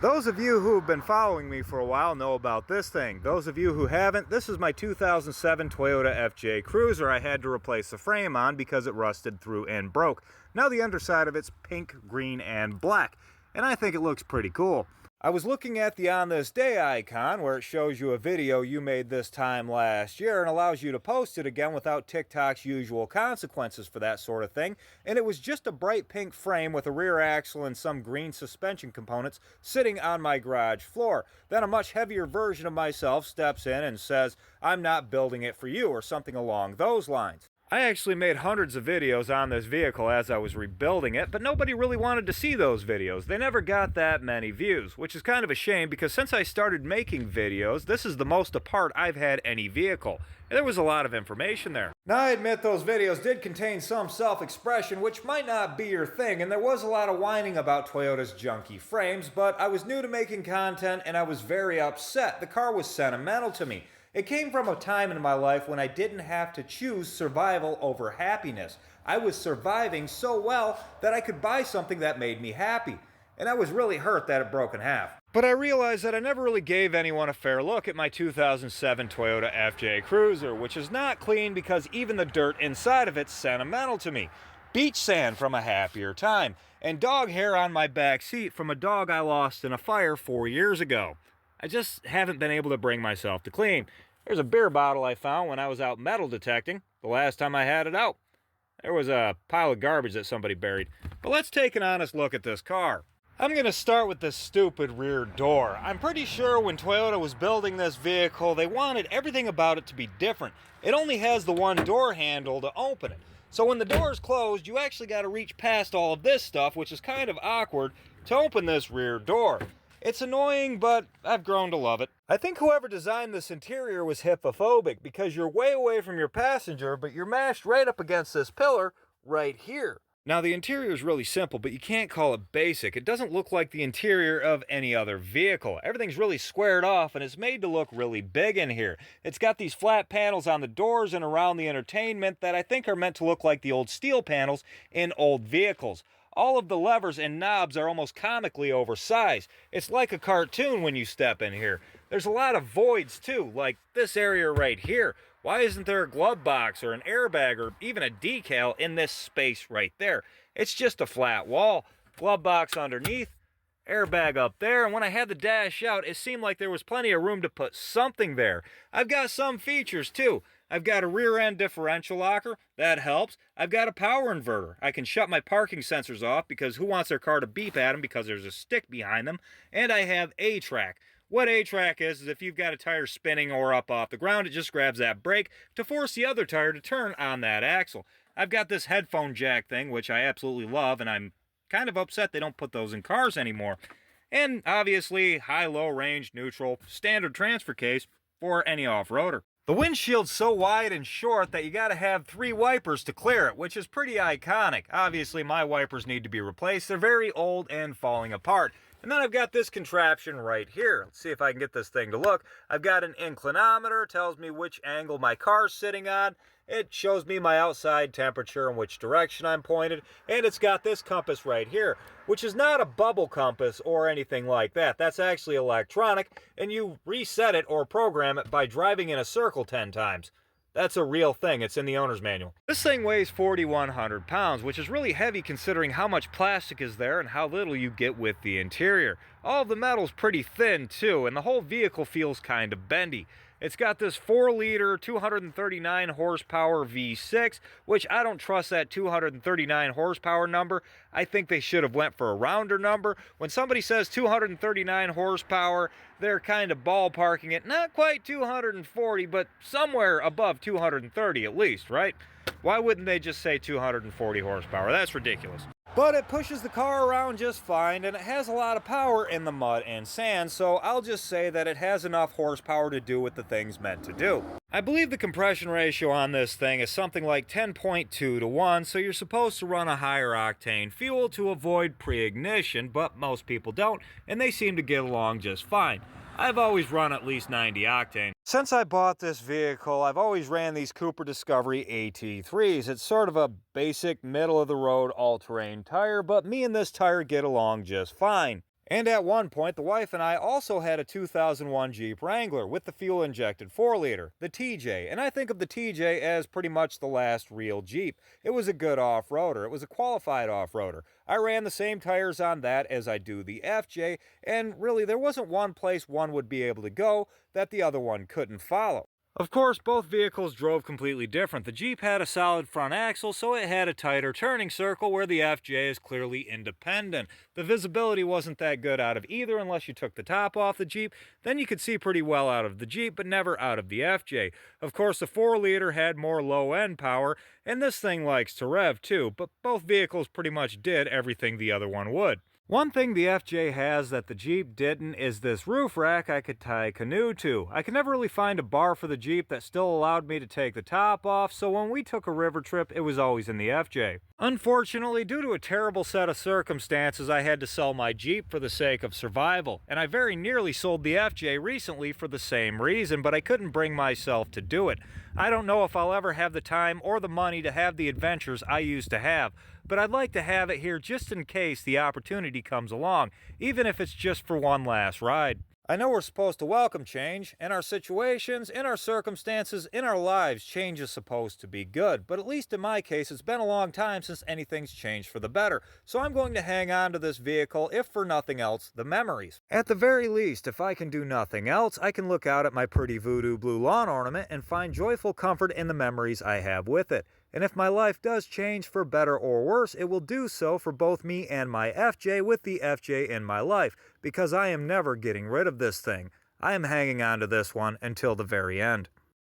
Those of you who have been following me for a while know about this thing. Those of you who haven't, this is my 2007 Toyota FJ Cruiser I had to replace the frame on because it rusted through and broke. Now the underside of it's pink, green, and black, and I think it looks pretty cool. I was looking at the On This Day icon where it shows you a video you made this time last year and allows you to post it again without TikTok's usual consequences for that sort of thing, and it was just a bright pink frame with a rear axle and some green suspension components sitting on my garage floor. Then a much heavier version of myself steps in and says, "I'm not building it for you," or something along those lines. I actually made hundreds of videos on this vehicle as I was rebuilding it, but nobody really wanted to see those videos. They never got that many views, which is kind of a shame because since I started making videos, this is the most apart I've had any vehicle. And there was a lot of information there. Now I admit those videos did contain some self-expression, which might not be your thing, and there was a lot of whining about Toyota's junky frames, but I was new to making content and I was very upset. The car was sentimental to me. It came from a time in my life when I didn't have to choose survival over happiness. I was surviving so well that I could buy something that made me happy. And I was really hurt that it broke in half. But I realized that I never really gave anyone a fair look at my 2007 Toyota FJ Cruiser, which is not clean because even the dirt inside of it's sentimental to me. Beach sand from a happier time, and dog hair on my back seat from a dog I lost in a fire 4 years ago. I just haven't been able to bring myself to clean. There's a beer bottle I found when I was out metal detecting the last time I had it out. There was a pile of garbage that somebody buried. But let's take an honest look at this car. I'm going to start with this stupid rear door. I'm pretty sure when Toyota was building this vehicle, they wanted everything about it to be different. It only has the one door handle to open it. So when the door is closed, you actually got to reach past all of this stuff, which is kind of awkward, to open this rear door. It's annoying, but I've grown to love it. I think whoever designed this interior was hippophobic because you're way away from your passenger, but you're mashed right up against this pillar right here. Now the interior is really simple, but you can't call it basic. It doesn't look like the interior of any other vehicle. Everything's really squared off and it's made to look really big in here. It's got these flat panels on the doors and around the entertainment that I think are meant to look like the old steel panels in old vehicles. All of the levers and knobs are almost comically oversized. It's like a cartoon when you step in here. There's a lot of voids too, like this area right here. Why isn't there a glove box or an airbag or even a decal in this space right there? It's just a flat wall, glove box underneath, airbag up there, and when I had the dash out, it seemed like there was plenty of room to put something there. I've got some features too. I've got a rear end differential locker, that helps. I've got a power inverter. I can shut my parking sensors off because who wants their car to beep at them because there's a stick behind them. And I have A-Track. What A-Track is if you've got a tire spinning or up off the ground, it just grabs that brake to force the other tire to turn on that axle. I've got this headphone jack thing, which I absolutely love, and I'm kind of upset they don't put those in cars anymore. And obviously, high, low range, neutral, standard transfer case for any off-roader. The windshield's so wide and short that you gotta have 3 wipers to clear it, which is pretty iconic. Obviously, my wipers need to be replaced. They're very old and falling apart. And then I've got this contraption right here. Let's see if I can get this thing to look. I've got an inclinometer, tells me which angle my car's sitting on. It shows me my outside temperature and which direction I'm pointed. And it's got this compass right here, which is not a bubble compass or anything like that. That's actually electronic, and you reset it or program it by driving in a circle 10 times. That's a real thing. It's in the owner's manual. This thing weighs 4,100 pounds, which is really heavy considering how much plastic is there and how little you get with the interior. All of the metal's pretty thin too, and the whole vehicle feels kind of bendy. It's got this 4-liter, 239 horsepower V6, which I don't trust that 239 horsepower number. I think they should have went for a rounder number. When somebody says 239 horsepower, they're kind of ballparking it. Not quite 240, but somewhere above 230 at least, right? Why wouldn't they just say 240 horsepower? That's ridiculous. But it pushes the car around just fine, and it has a lot of power in the mud and sand, so I'll just say that it has enough horsepower to do what the thing's meant to do. I believe the compression ratio on this thing is something like 10.2 to 1, so you're supposed to run a higher octane fuel to avoid pre-ignition, but most people don't, and they seem to get along just fine. I've always run at least 90 octane. Since I bought this vehicle, I've always ran these Cooper Discovery AT3s. It's sort of a basic middle-of-the-road all-terrain tire, but me and this tire get along just fine. And at one point, the wife and I also had a 2001 Jeep Wrangler with the fuel-injected 4-liter, the TJ, and I think of the TJ as pretty much the last real Jeep. It was a good off-roader. It was a qualified off-roader. I ran the same tires on that as I do the FJ, and really there wasn't one place one would be able to go that the other one couldn't follow. Of course, both vehicles drove completely different. The Jeep had a solid front axle, so it had a tighter turning circle, where the FJ is clearly independent. The visibility wasn't that good out of either unless you took the top off the Jeep. Then you could see pretty well out of the Jeep, but never out of the FJ. Of course, the 4-liter had more low-end power, and this thing likes to rev too, but both vehicles pretty much did everything the other one would. One thing the FJ has that the Jeep didn't is this roof rack I could tie a canoe to. I could never really find a bar for the Jeep that still allowed me to take the top off, so when we took a river trip, it was always in the FJ. Unfortunately, due to a terrible set of circumstances, I had to sell my Jeep for the sake of survival, and I very nearly sold the FJ recently for the same reason, but I couldn't bring myself to do it. I don't know if I'll ever have the time or the money to have the adventures I used to have, but I'd like to have it here just in case the opportunity comes along, even if it's just for one last ride. I know we're supposed to welcome change, and our situations, in our circumstances, in our lives, change is supposed to be good, but at least in my case, it's been a long time since anything's changed for the better, so I'm going to hang on to this vehicle, if for nothing else, the memories. At the very least, if I can do nothing else, I can look out at my pretty voodoo blue lawn ornament and find joyful comfort in the memories I have with it. And if my life does change for better or worse, it will do so for both me and my FJ with the FJ in my life, because I am never getting rid of this thing. I am hanging on to this one until the very end.